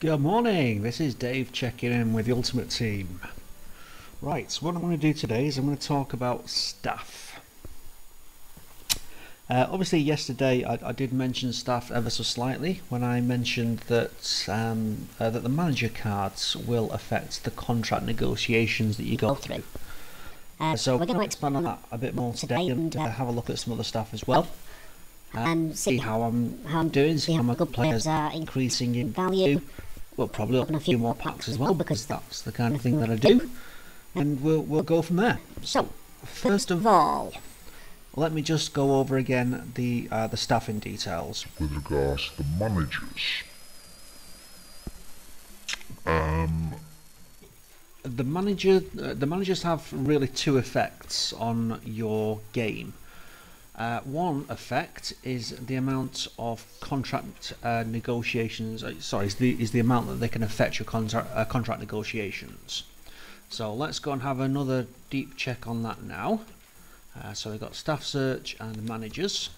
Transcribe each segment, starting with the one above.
Good morning, this is Dave checking in with the Ultimate Team. Right, so what I'm going to do today is I'm going to talk about staff. Obviously yesterday I did mention staff ever so slightly when I mentioned that that the manager cards will affect the contract negotiations that you go through. So we're going to expand on that a bit more today and have a look at some other stuff as well. See how I'm doing, see how my good players are increasing in value. We'll probably open a few more packs as well because that's the kind of thing that I do, and we'll go from there. So first of all, let me just go over again the staffing details with regards to the managers. The managers have really two effects on your game. One effect is the amount of contract negotiations. Is the amount that they can affect your contract negotiations. So let's go and have another deep check on that now. So we've got staff search and the managers,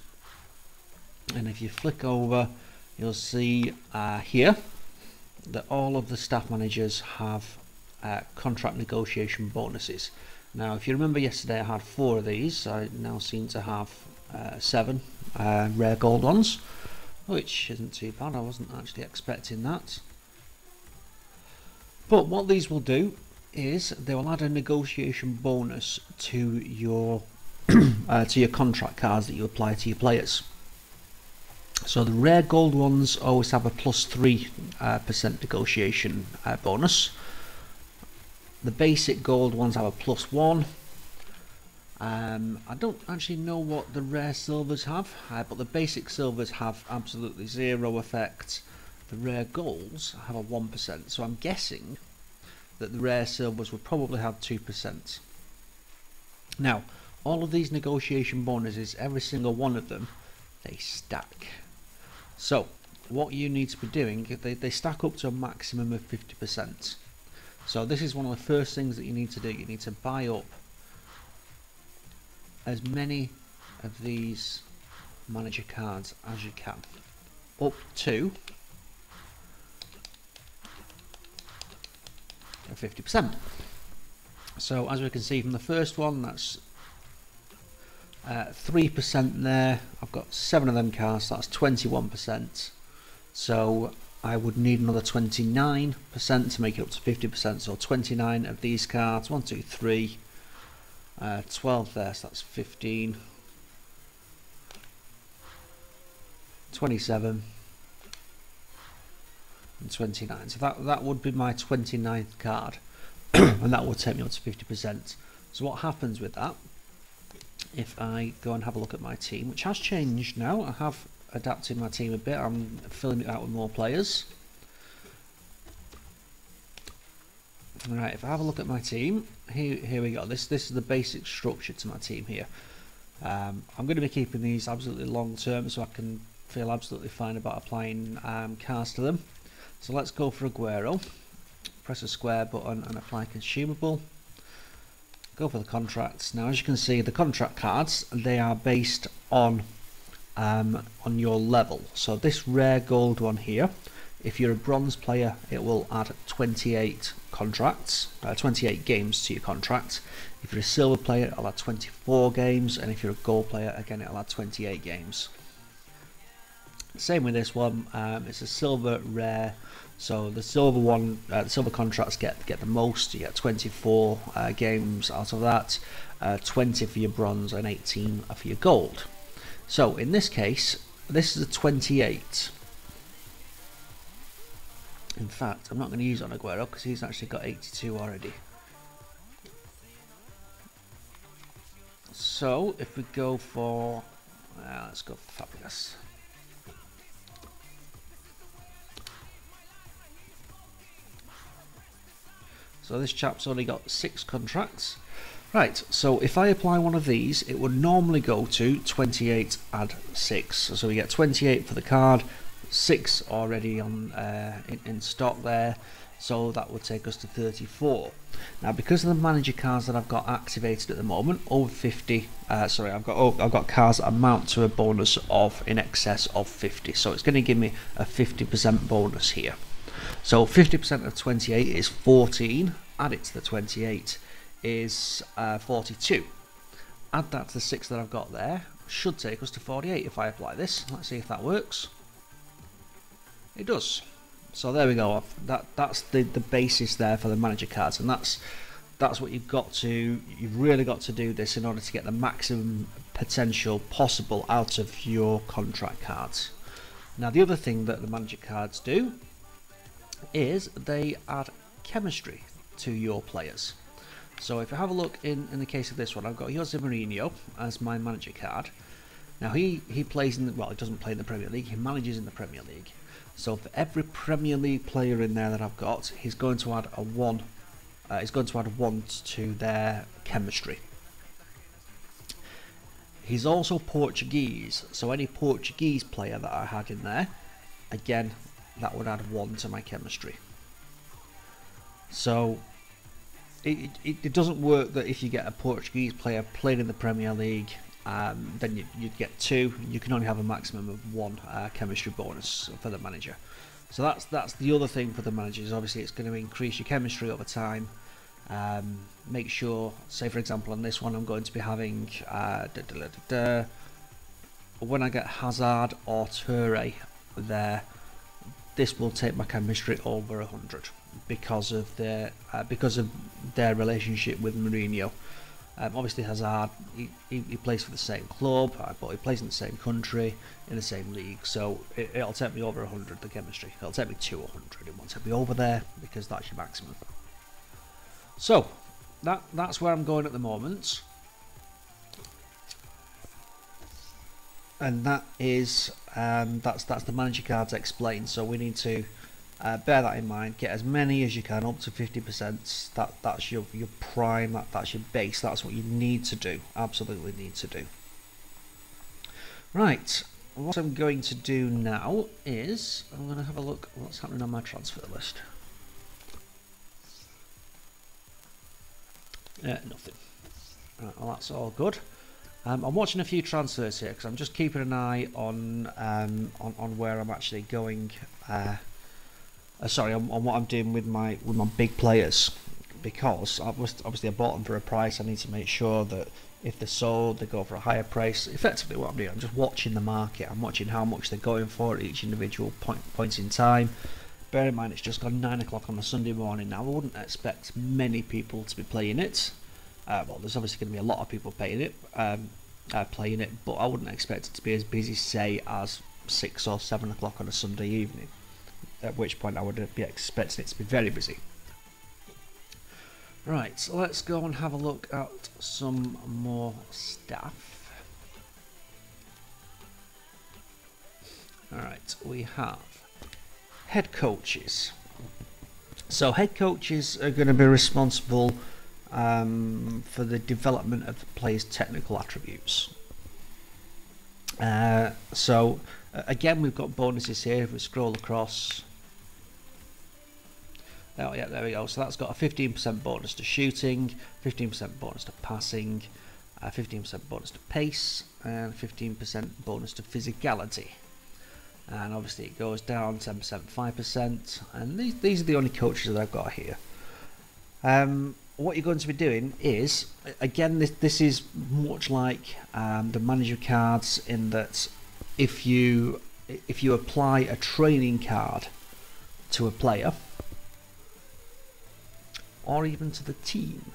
and if you flick over, you'll see here that all of the staff managers have contract negotiation bonuses. Now, if you remember yesterday, I had 4 of these. I now seem to have 7 rare gold ones, which isn't too bad. I wasn't actually expecting that. But what these will do is they will add a negotiation bonus to your contract cards that you apply to your players. So the rare gold ones always have a plus 3% negotiation bonus. The basic gold ones have a plus 1. I don't actually know what the rare silvers have, but the basic silvers have absolutely 0 effect. The rare golds have a 1%, so I'm guessing that the rare silvers would probably have 2%. Now, all of these negotiation bonuses, every single one of them, they stack. So, what you need to be doing, they stack up to a maximum of 50%. So this is one of the first things that you need to do. You need to buy up as many of these manager cards as you can, up to 50%. So as we can see from the first one, that's 3% there. I've got 7 of them cards, so that's 21%. So I would need another 29% to make it up to 50%. So 29 of these cards, 1, 2, 3, 12 there, so that's 15, 27, and 29. So that would be my 29th card, and that would take me up to 50%. So what happens with that, if I go and have a look at my team, which has changed now, I have adapted my team a bit, I'm filling it out with more players. Right, if I have a look at my team, here we go. This is the basic structure to my team here. I'm going to be keeping these absolutely long term, so I can feel absolutely fine about applying cards to them. So let's go for Aguero. Press a square button and apply consumable. Go for the contracts. Now, as you can see, the contract cards, they are based on your level. So this rare gold one here, if you're a bronze player, it will add 28 contracts, 28 games to your contract. If you're a silver player, it'll add 24 games, and if you're a gold player, again, it'll add 28 games. Same with this one. It's a silver rare, so the silver one, the silver contracts get the most. You get 24 games out of that, 20 for your bronze, and 18 for your gold. So in this case, this is a 28. In fact, I'm not going to use on Aguero because he's actually got 82 already. So if we go for, let's go for Fabulous. So this chap's only got 6 contracts. Right, so if I apply one of these, it would normally go to 28 add 6. So we get 28 for the card, 6 already on in stock there, so that would take us to 34. Now, because of the manager cards that I've got activated at the moment, over 50. I've got cards that amount to a bonus of in excess of 50. So it's going to give me a 50% bonus here. So 50% of 28 is 14. Add it to the 28 is 42. Add that to the 6 that I've got there. Should take us to 48 if I apply this. Let's see if that works. It does. So there we go. That's the basis there for the manager cards, and that's what you've really got to do this in order to get the maximum potential possible out of your contract cards. Now the other thing that the manager cards do is they add chemistry to your players. So if I have a look in the case of this one, I've got Jose Mourinho as my manager card. Now he plays in he doesn't play in the Premier League, he manages in the Premier League. So for every Premier League player in there that I've got, he's going to add a 1. He's going to add 1 to their chemistry. He's also Portuguese, so any Portuguese player that I had in there, again, that would add 1 to my chemistry. So it doesn't work that if you get a Portuguese player playing in the Premier League, then you'd get 2. You can only have a maximum of 1 chemistry bonus for the manager. So that's the other thing for the managers. Obviously, it's going to increase your chemistry over time. Make sure, say for example, on this one, I'm going to be having when I get Hazard or Toure there, this will take my chemistry over 100 because of their relationship with Mourinho. Obviously Hazard, he plays for the same club, but he plays in the same country, in the same league, so it'll take me over 100, the chemistry. It'll take me to 100, it won't take me over there, because that's your maximum. So, that's where I'm going at the moment. And that is, that's the manager cards explained, so we need to bear that in mind. Get as many as you can, up to 50%. That's your prime. That's your base. That's what you need to do. Absolutely need to do. Right. What I'm going to do now is I'm going to have a look at what's happening on my transfer list. Nothing. Right, well, that's all good. I'm watching a few transfers here because I'm just keeping an eye on where I'm actually going. Sorry, on what I'm doing with my big players, because obviously I bought them for a price. I need to make sure that if they're sold, they go for a higher price. Effectively, what I'm doing, I'm just watching the market. I'm watching how much they're going for at each individual point in time. Bear in mind, it's just gone 9 o'clock on a Sunday morning now. I wouldn't expect many people to be playing it. Well, there's obviously going to be a lot of people playing it, but I wouldn't expect it to be as busy, say, as 6 or 7 o'clock on a Sunday evening. At which point I would be expecting it to be very busy. Right, so let's go and have a look at some more stuff. Alright, we have head coaches. So head coaches are going to be responsible for the development of the players' technical attributes. So again, we've got bonuses here. If we scroll across, oh yeah, there we go. So that's got a 15% bonus to shooting, 15% bonus to passing, 15% bonus to pace, and 15% bonus to physicality. And obviously it goes down 10%, 5%, and these are the only coaches that I've got here. What you're going to be doing is, again, this is much like the manager cards, in that if you apply a training card to a player, or even to the team,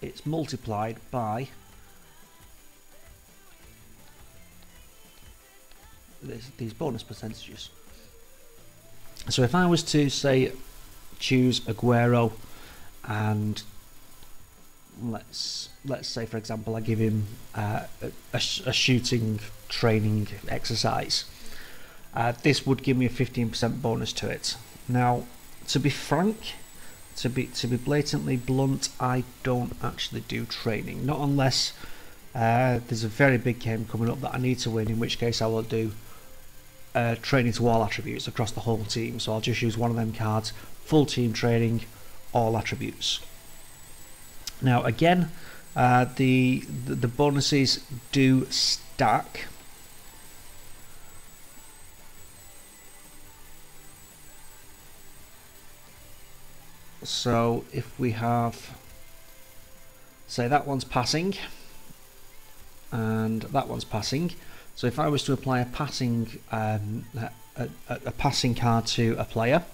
it's multiplied by these bonus percentages. So if I was to say choose Aguero, and let's say for example I give him a shooting training exercise, this would give me a 15% bonus to it. Now, to be frank, to be blatantly blunt, I don't actually do training, not unless there's a very big game coming up that I need to win, in which case I will do training to all attributes across the whole team. So I'll just use one of them cards, full team training, all attributes. Now again, the bonuses do stack. So if we have, say that one's passing and that one's passing, so if I was to apply a passing a passing card to a player,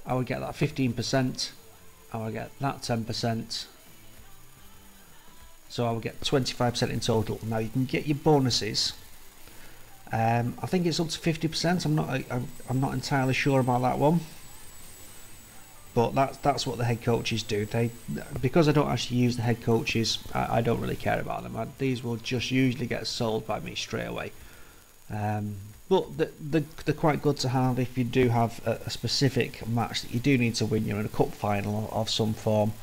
I would get that 15%, I would get that 10%, so I would get 25% in total. Now you can get your bonuses. I think it's up to 50%. I'm not entirely sure about that one, but that's what the head coaches do. Because I don't actually use the head coaches, I don't really care about them. These will just usually get sold by me straight away. But they're quite good to have if you do have a specific match that you do need to win. You're in a cup final of some form.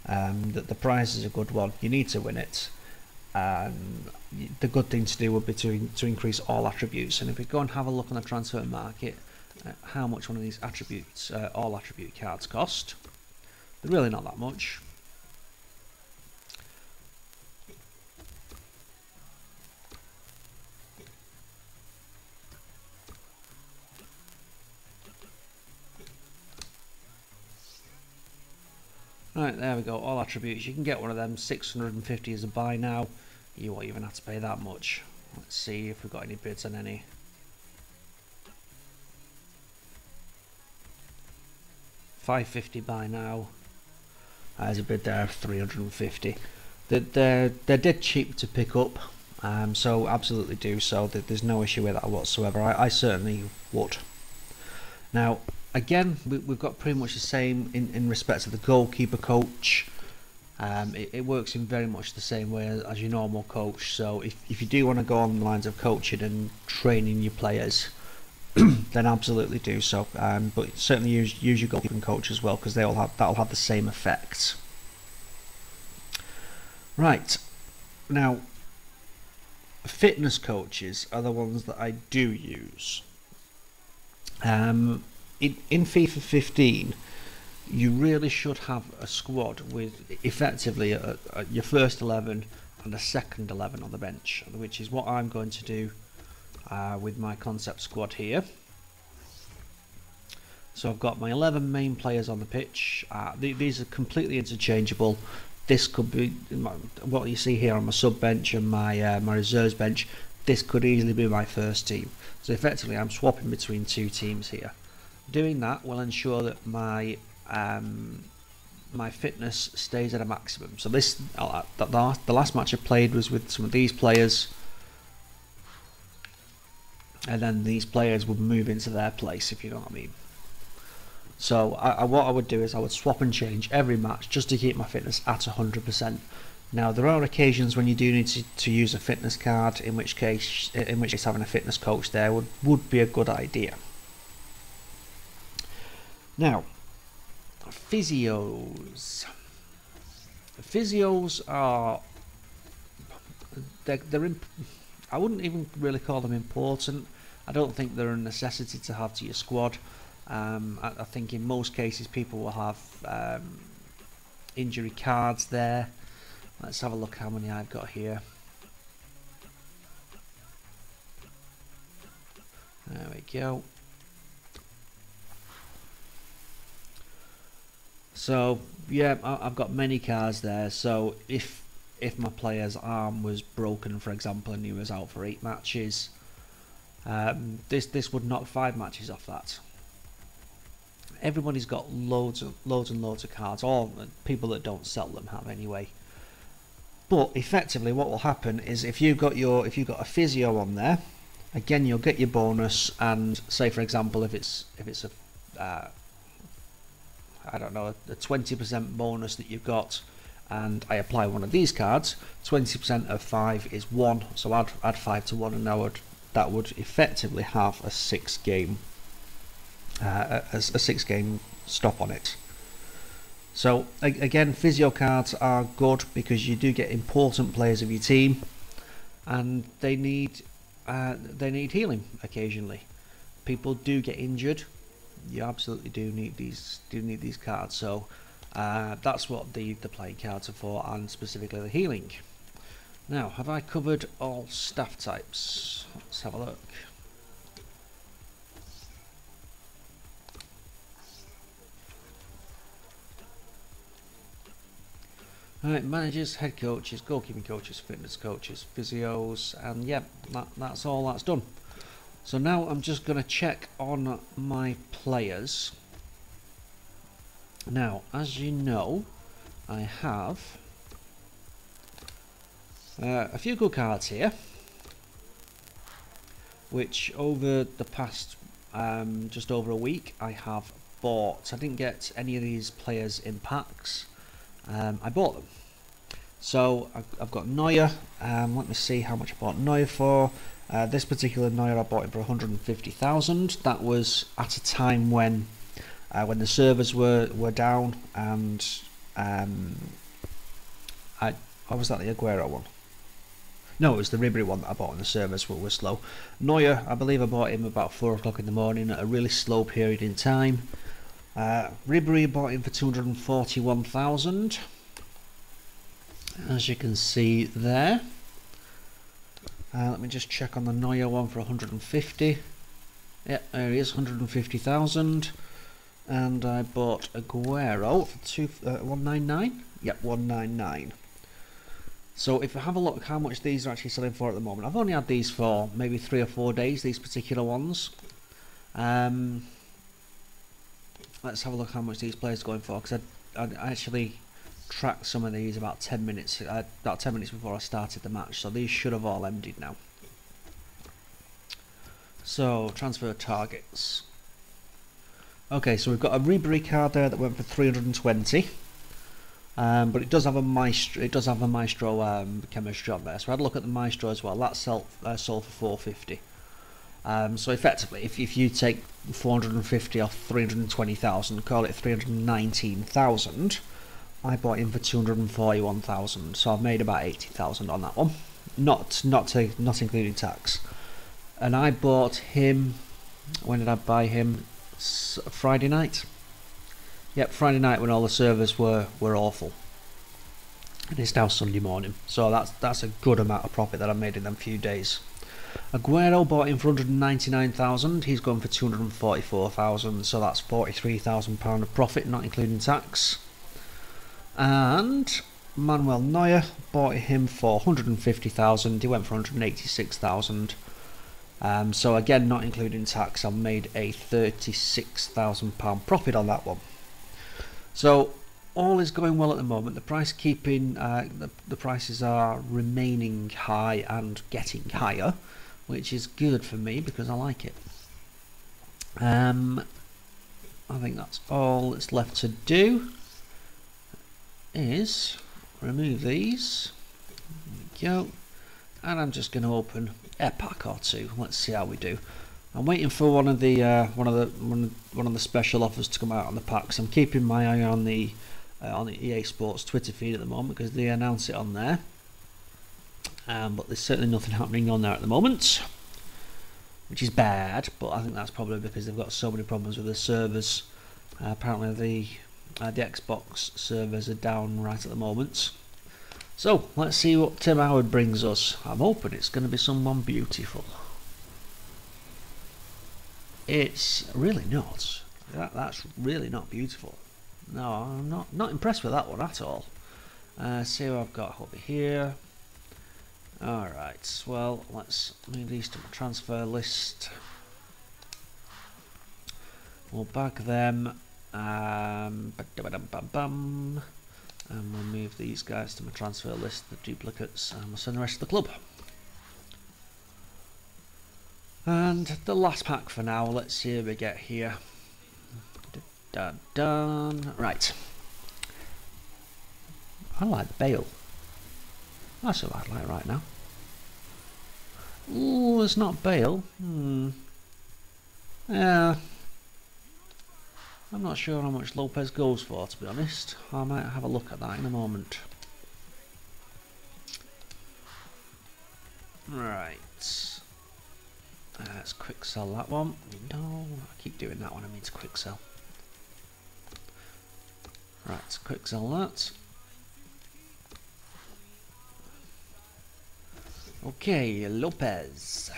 That the prize is a good one. You need to win it. And the good thing to do would be to increase all attributes. And if we go and have a look on the transfer market, how much one of these attributes, all attribute cards cost, they're really not that much. Right, there we go, all attributes. You can get one of them, 650 as a buy now. You won't even have to pay that much. Let's see if we've got any bids on any. $550 buy now. There's a bid there of 350. They're dead cheap to pick up, so absolutely do so. There's no issue with that whatsoever. I certainly would. Now, again, we've got pretty much the same in respect to the goalkeeper coach. It works in very much the same way as your normal coach. So if you do want to go on the lines of coaching and training your players, then absolutely do so. But certainly use your goalkeeping coach as well, because that'll have the same effect. Right, now fitness coaches are the ones that I do use. In FIFA 15, you really should have a squad with effectively your first 11 and a second 11 on the bench, which is what I'm going to do with my concept squad here. So I've got my 11 main players on the pitch. These are completely interchangeable. This could be what you see here on my sub bench and my reserves bench. This could easily be my first team. So effectively I'm swapping between two teams here. Doing that will ensure that my my fitness stays at a maximum. So this the last match I played was with some of these players, and then these players would move into their place, if you know what I mean. So what I would do is I would swap and change every match just to keep my fitness at 100%. Now there are occasions when you do need to use a fitness card, in which case having a fitness coach there would be a good idea. Now, physios. Physios are I wouldn't even really call them important. I don't think they're a necessity to have to your squad. I think in most cases people will have injury cards there. Let's have a look how many I've got here. There we go. So yeah, I've got many cards there. So if my player's arm was broken, for example, and he was out for 8 matches, this would knock 5 matches off that. Everybody's got loads and loads of cards. All people that don't sell them have anyway. But effectively, what will happen is if you've got a physio on there, again you'll get your bonus. And say for example, if it's a I don't know, a 20% bonus that you've got, and I apply one of these cards, 20% of 5 is 1, so add 5 to 1, and that would effectively have a 6 game stop on it. So again, physio cards are good because you do get important players of your team, and they need healing occasionally. People do get injured. You absolutely do need these cards. So that's what the playing cards are for, and specifically the healing. Now, have I covered all staff types? Let's have a look. Right, managers, head coaches, goalkeeping coaches, fitness coaches, physios, and yeah, that's all that's done. So now I'm just going to check on my players. Now, as you know, I have a few good cards here, which over the past just over a week I have bought. I didn't get any of these players in packs. I bought them. So I've got Neuer. Let me see how much I bought Neuer for. This particular Neuer I bought him for 150,000. That was at a time when the servers were down, and or was that the Aguero one? No, it was the Ribery one that I bought when the servers were slow. Neuer, I believe I bought him about 4 o'clock in the morning at a really slow period in time. Ribery bought him for 241,000. As you can see there. Let me just check on the Neuer one for 150. Yeah, there he is, 150,000. And I bought Aguero for 199. Yep, 199. So if you have a look at how much these are actually selling for at the moment, I've only had these for maybe 3 or 4 days, these particular ones. Let's have a look how much these players are going for, because I actually tracked some of these about 10 minutes before I started the match, so these should have all ended now. So transfer targets. Okay, so we've got a Ribery card there that went for 320. But it does have a Maestro. It does have a Maestro chemistry on there. So I had a look at the Maestro as well. That sold for 450. So effectively, if you take 450 off 320,000, call it 319,000. I bought him for 241,000. So I've made about 80,000 on that one, not including tax. And I bought him. When did I buy him? Friday night. Yep, Friday night when all the servers were awful. And it's now Sunday morning. So that's a good amount of profit that I made in them few days. Aguero bought him for 199,000. He's gone for 244,000. So that's £43,000 of profit, not including tax. And Manuel Neuer bought him for 150,000. He went for 186,000. So again, not including tax, I've made a £36,000 profit on that one. So all is going well at the moment. The price keeping, the prices are remaining high and getting higher, which is good for me because I like it. I think that's all that's left to do is remove these. There we go. And I'm just going to open a pack or two. Let's see how we do. I'm waiting for one of the special offers to come out on the packs. I'm keeping my eye on the EA Sports Twitter feed at the moment because they announce it on there. But there's certainly nothing happening on there at the moment, which is bad. But I think that's probably because they've got so many problems with the servers. Apparently the Xbox servers are down right at the moment. So let's see what Tim Howard brings us. I'm hoping it's going to be someone beautiful. It's really not. That's really not beautiful. No, I'm not impressed with that one at all. See what I've got over here. Alright, well, let's move these to my transfer list. We'll bag them. And we'll move these guys to my transfer list, the duplicates, and we'll send the rest of the club. And the last pack for now, let's see who we get here. Done. Right. I like Bale. That's who I'd like right now. Ooh, it's not Bale. Yeah. I'm not sure how much Lopez goes for, to be honest. I might have a look at that in a moment. Right. Let's quick sell that one. No, I keep doing that one. I mean to quick sell. Right, quick sell that. Okay, Lopez.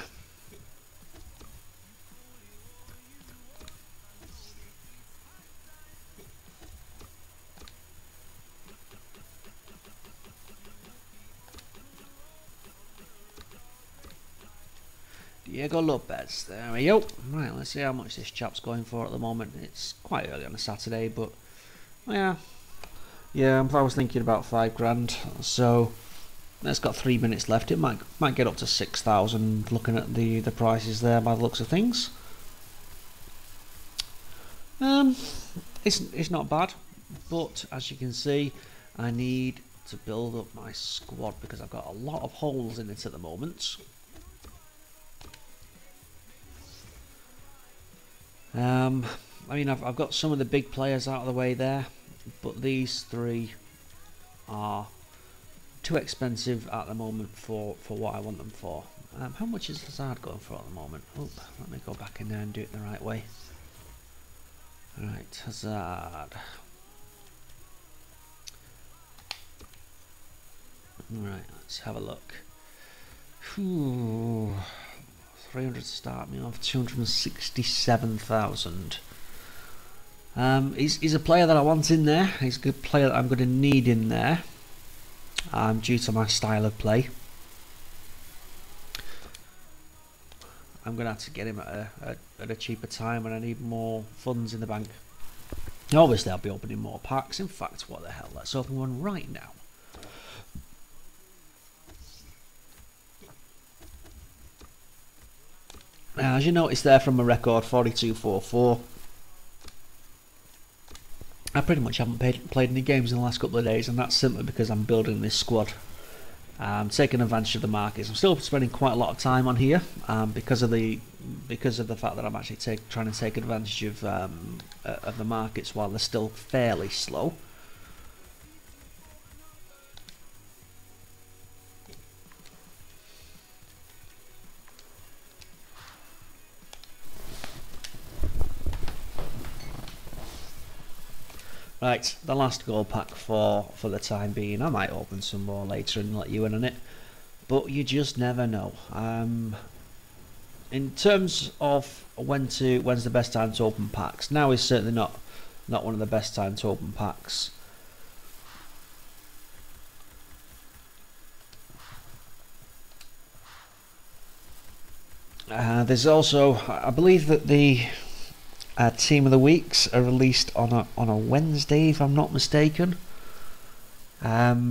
Diego Lopez. There we go. Right, let's see how much this chap's going for at the moment. It's quite early on a Saturday, but yeah, I was thinking about £5 so it's got 3 minutes left. It might get up to 6,000 looking at the prices there by the looks of things. It's not bad, but as you can see, I need to build up my squad because I've got a lot of holes in it at the moment. I mean, I've got some of the big players out of the way there, but these three are too expensive at the moment for what I want them for. How much is Hazard going for at the moment? Oh, let me go back in there and do it the right way. Right, Hazard. Right, let's have a look. 300 to start me off, 267,000. He's a player that I want in there. He's a good player that I'm going to need in there, due to my style of play. I'm going to have to get him at a cheaper time when I need more funds in the bank. Obviously, I'll be opening more packs. In fact, what the hell? Let's open one right now. As you notice there from my record, 4244. I pretty much haven't played any games in the last couple of days, and that's simply because I'm building this squad. Taking advantage of the markets. I'm still spending quite a lot of time on here because of the fact that I'm actually trying to take advantage of the markets while they're still fairly slow. Right, the last gold pack for the time being. I might open some more later and let you in on it, but you just never know. In terms of when's the best time to open packs, now is certainly not one of the best times to open packs. There's also, I believe that the team of the weeks are released on a Wednesday, if I'm not mistaken. But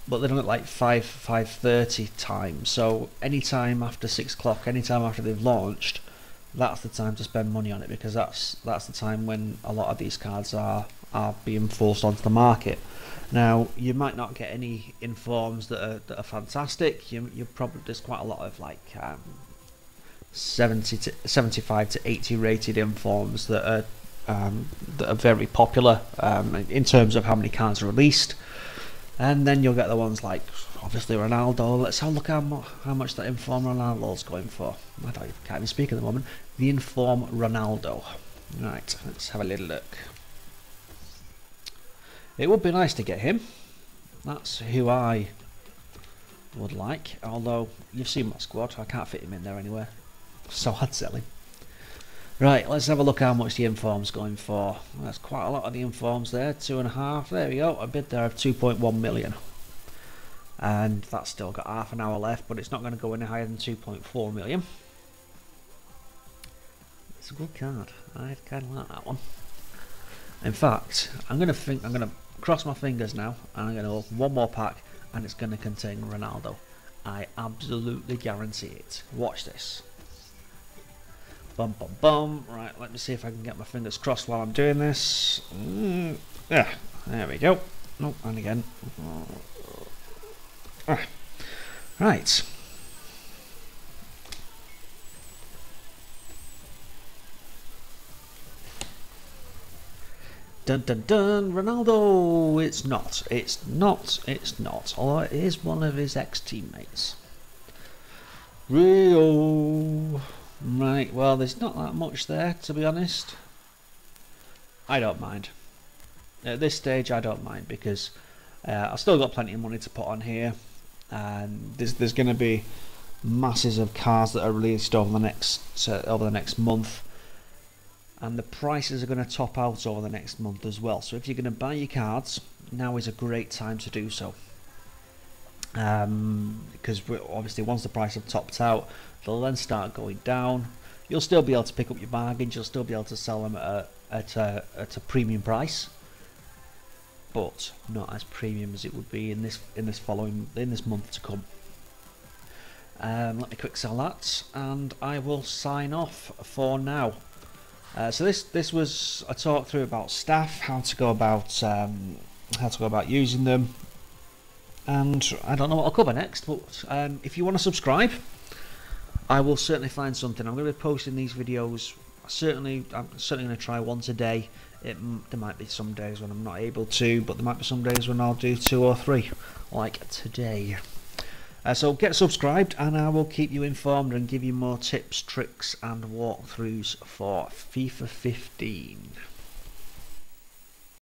they're done at like 5:30 time. So any time after 6 o'clock, any time after they've launched, that's the time to spend money on it, because that's the time when a lot of these cards are being forced onto the market. Now, you might not get any informs that are fantastic. You probably, there's quite a lot of like 75 to 80 rated informs that are very popular in terms of how many cards are released. And then you'll get the ones like, obviously, Ronaldo. Let's have a look how much that inform Ronaldo's going for. Can't even speak at the moment. The inform Ronaldo. Right, let's have a little look. It would be nice to get him. That's who I would like. Although, you've seen my squad. I can't fit him in there anywhere. So I'd sell him. Right, let's have a look how much the inform's going for. That's quite a lot of the informs there, 2.5. There we go, a bid there of 2.1 million. And that's still got half an hour left, but it's not going to go any higher than 2.4 million. It's a good card. I kind of like that one. In fact, I'm going to cross my fingers now, and I'm going to open one more pack, and it's going to contain Ronaldo. I absolutely guarantee it. Watch this. Bum bum bum. Right, let me see if I can get my fingers crossed while I'm doing this. Yeah, there we go. Nope, and again. Right. Dun dun dun, Ronaldo! It's not. Although it is one of his ex-teammates. Rio! Right, well, there's not that much there, to be honest. I don't mind. At this stage, I don't mind, because I've still got plenty of money to put on here. And there's going to be masses of cars that are released over the next month. And the prices are going to top out over the next month as well. So if you're going to buy your cards, now is a great time to do so. because obviously once the price have topped out, they'll then start going down. You'll still be able to pick up your bargains. You'll still be able to sell them at a premium price, but not as premium as it would be in this month to come. Let me quick sell that, and I will sign off for now. So this was a talk through about staff, how to go about using them, and I don't know what I'll cover next. But if you want to subscribe, I will certainly find something. I'm going to be posting these videos. I'm certainly going to try once a day. There might be some days when I'm not able to, but there might be some days when I'll do 2 or 3, like today. So get subscribed, and I will keep you informed and give you more tips, tricks and walkthroughs for FIFA 15.